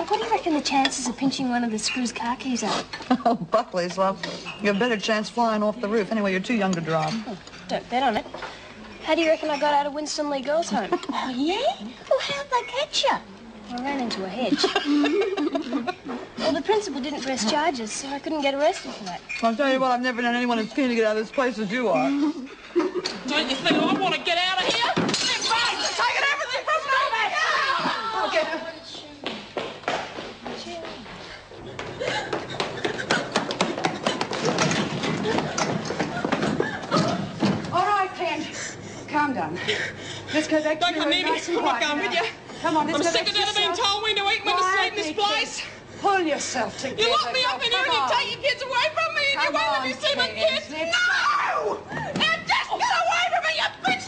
Doc, what do you reckon the chances of pinching one of the screws car keys are? Oh, Buckley's, love. You have a better chance flying off the roof. Anyway, you're too young to drive. Oh, don't bet on it. How do you reckon I got out of Winston Lee Girls' Home? Oh, yeah? Well, how'd they catch you? I ran into a hedge. Well, the principal didn't press charges, so I couldn't get arrested for that. I'll tell you what, I've never known anyone as keen to get out of this place as you are. Don't you think I want to get out of here? They're fine. They're taking everything from me. I'll get her. All right, Ken. Calm down. Let's go back to Don't come near me. I'm not going with you. Come on, let's I'm go sick back of never being told when to eat, when to sleep in this place. Pull yourself together. You lock me up in here and you take your kids away from me and you won't let me see my kids. No! Now just get away from me, you bitch!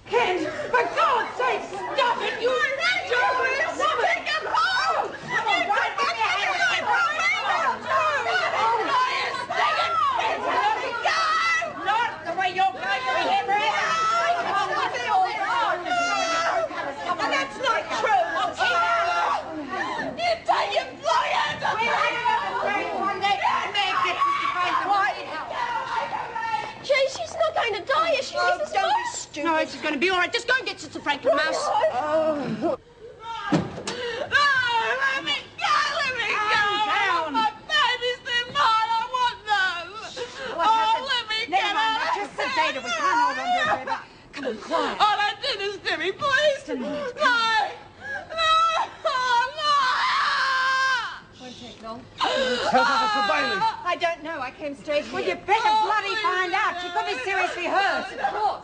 Ken, for God's sake, stop it! You No, she's going to be all right. Just go and get Sister Frank and Mouse. Oh. No, let me go, let me go. My babies, they're mine. I want them. Let me get out. Just sit there. We can't hold on to it, baby. Come on, quiet. Oh, don't do this to me, please. No. Won't take long. How's Officer Bailey? I don't know. I came straight here. Well, you better bloody find out. She could be seriously hurt. Of course.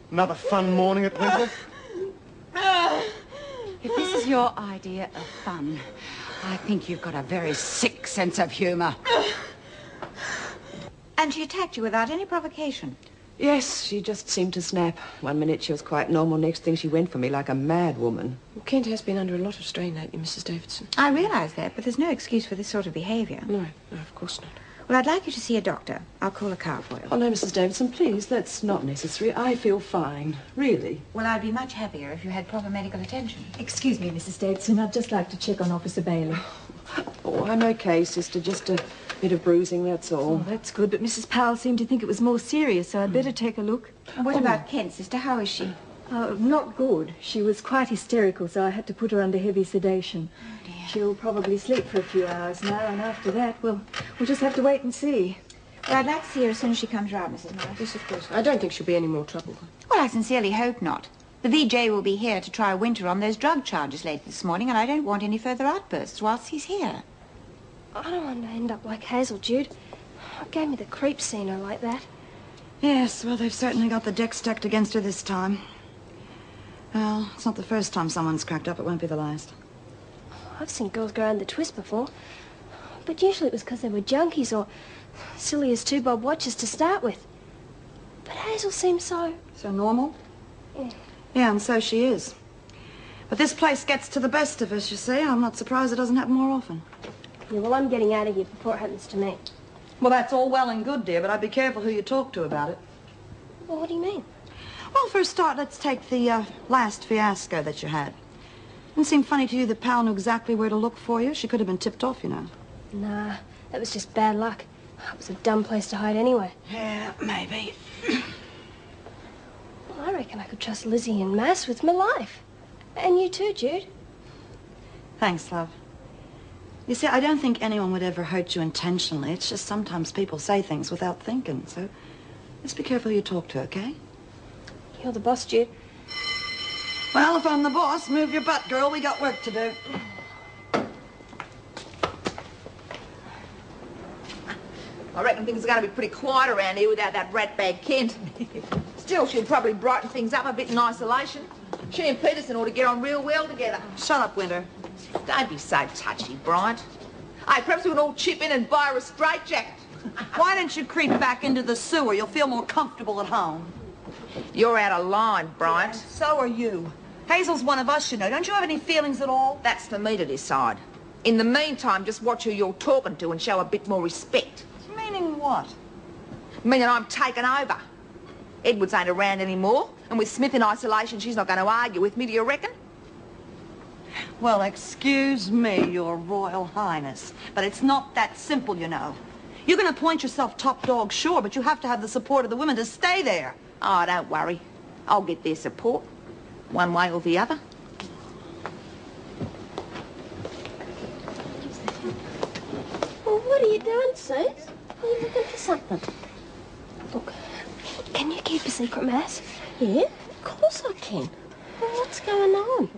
Another fun morning at Wentworth? If this is your idea of fun, I think you've got a very sick sense of humour. And she attacked you without any provocation? Yes, she just seemed to snap. One minute she was quite normal, next thing she went for me like a mad woman. Well, Kent has been under a lot of strain lately, Mrs. Davidson. I realise that, but there's no excuse for this sort of behaviour. No, of course not. Well, I'd like you to see a doctor. I'll call a car for you. Oh, no, Mrs. Davidson, please, that's not necessary. I feel fine, really. Well, I'd be much happier if you had proper medical attention. Excuse me, Mrs. Davidson. I'd just like to check on Officer Bailey. Oh, I'm okay, sister. Just a bit of bruising, that's all. Oh, that's good. But Mrs. Powell seemed to think it was more serious, so I'd better take a look. And what about Kent, sister? How is she? Not good. She was quite hysterical, so I had to put her under heavy sedation. Oh, dear. She'll probably sleep for a few hours now, and after that, we'll just have to wait and see. Well, I'd like to see her as soon as she comes round, Mrs. Miles. Yes, of course. I don't think she'll be any more trouble. Well, I sincerely hope not. The VJ will be here to try Winter on those drug charges later this morning, and I don't want any further outbursts whilst he's here. I don't want to end up like Hazel, Jude. It gave me the creeps seeing her like that. Yes, well, they've certainly got the deck stacked against her this time. Well, it's not the first time someone's cracked up. It won't be the last. I've seen girls go around the twist before. But usually it was because they were junkies or silly as two bob watches to start with. But Hazel seems so... So normal? Yeah. Yeah, and so she is. But this place gets to the best of us, you see. I'm not surprised it doesn't happen more often. Yeah, well, I'm getting out of here before it happens to me. Well, that's all well and good, dear, but I'd be careful who you talk to about it. Well, what do you mean? Well, for a start, let's take the last fiasco that you had. Didn't seem funny to you that Pal knew exactly where to look for you. She could have been tipped off, you know. Nah, that was just bad luck. It was a dumb place to hide anyway. Yeah, maybe. Well, I reckon I could trust Lizzie and Mass with my life. And you too, Jude. Thanks, love. You see, I don't think anyone would ever hurt you intentionally. It's just sometimes people say things without thinking, so just be careful who you talk to, okay? You're the boss, Jude. Well, if I'm the boss, move your butt, girl. We got work to do. I reckon things are going to be pretty quiet around here without that ratbag Kent. Still, she'll probably brighten things up a bit in isolation. She and Peterson ought to get on real well together. Shut up, Winter. Don't be so touchy, Bryant. Hey, perhaps we can all chip in and buy her a straitjacket. Why don't you creep back into the sewer? You'll feel more comfortable at home. You're out of line, Bryant. So are you. Hazel's one of us, you know. Don't you have any feelings at all? That's for me to decide. In the meantime, just watch who you're talking to and show a bit more respect. Meaning what? Meaning I'm taking over. Edwards ain't around anymore, and with Smith in isolation, she's not going to argue with me, do you reckon? Well, excuse me, Your Royal Highness, but it's not that simple, you know. You can appoint yourself top dog, sure, but you have to have the support of the women to stay there. Oh, don't worry. I'll get their support, one way or the other. Well, what are you doing, Sus? Are you looking for something? Look, can you keep a secret, Mass? Yeah, of course I can. Well, what's going on?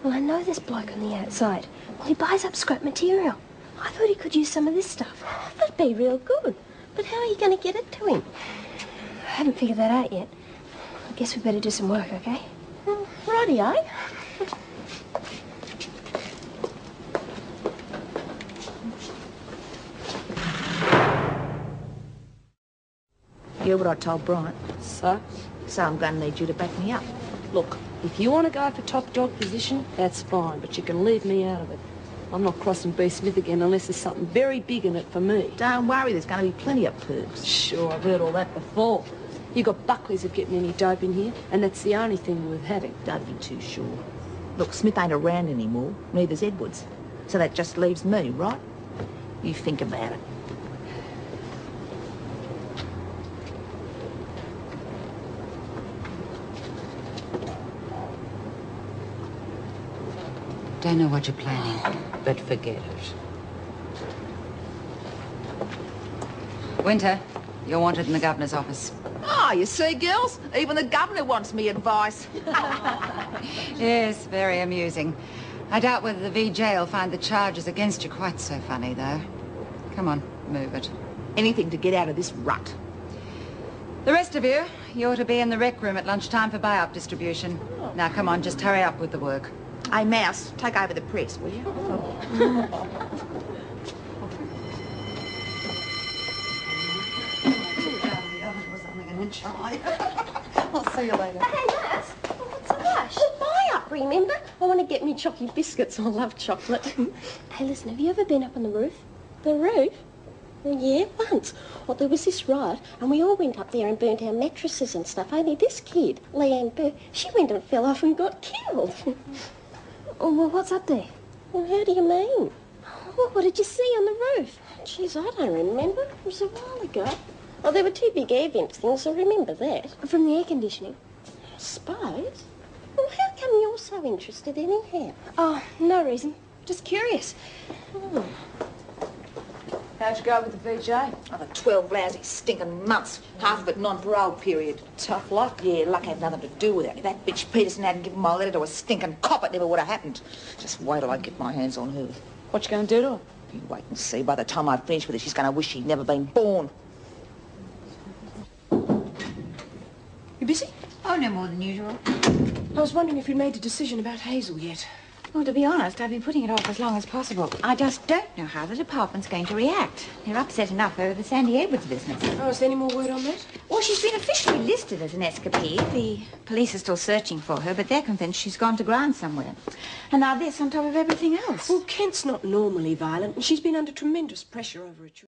Well, I know this bloke on the outside. Well, he buys up scrap material. I thought he could use some of this stuff. That'd be real good. But how are you going to get it to him? I haven't figured that out yet. I guess we better do some work, okay? Righty-o. You hear what I told Bryant? So? So I'm going to need you to back me up. Look, if you want to go for top dog position, that's fine, but you can leave me out of it. I'm not crossing B. Smith again unless there's something very big in it for me. Don't worry, there's going to be plenty of perks. Sure, I've heard all that before. You got Buckley's of getting any dope in here, and that's the only thing worth having. Don't be too sure. Look, Smith ain't around anymore, neither's Edwards. So that just leaves me, right? You think about it. Don't know what you're planning, but forget it. Winter, you're wanted in the governor's office. Ah, you see, girls? Even the governor wants me advice. Yes, very amusing. I doubt whether the VJ will find the charges against you quite so funny, though. Come on, move it. Anything to get out of this rut. The rest of you, you ought to be in the rec room at lunchtime for buy-up distribution. Now, come on, just hurry up with the work. Hey, Mouse, take over the press, will you? I'll see you later. Hey, Mass, what's the rush? Well, buy up, remember? I want to get me chocky biscuits. I love chocolate. Hey, listen, have you ever been up on the roof? The roof? Well, yeah, once. Well, there was this riot, and we all went up there and burnt our mattresses and stuff. Only this kid, Leanne Burr, she went and fell off and got killed. Oh, well, what's up there? Well, how do you mean? Well, what did you see on the roof? Jeez, I don't remember. It was a while ago. Oh, there were two big air vent things, I remember that. From the air conditioning? I suppose. Well, how come you're so interested anyhow? Oh, no reason. Just curious. Oh. How'd you go with the VJ? Oh, the 12 lousy stinking months, half of it non-parole period. Tough luck. Yeah, luck had nothing to do with it. If that bitch Peterson hadn't given my letter to a stinking cop, it never would have happened. Just wait till I get my hands on her. What you going to do to her? You wait and see. By the time I finish with her, she's going to wish she'd never been born. You busy? Oh, no more than usual. I was wondering if you'd made a decision about Hazel yet. Well, to be honest, I've been putting it off as long as possible. I just don't know how the department's going to react. They're upset enough over the Sandy Edwards business. Oh, is there any more word on that? Well, she's been officially listed as an escapee. The police are still searching for her, but they're convinced she's gone to ground somewhere. And now this on top of everything else. Well, Kent's not normally violent, and she's been under tremendous pressure over it.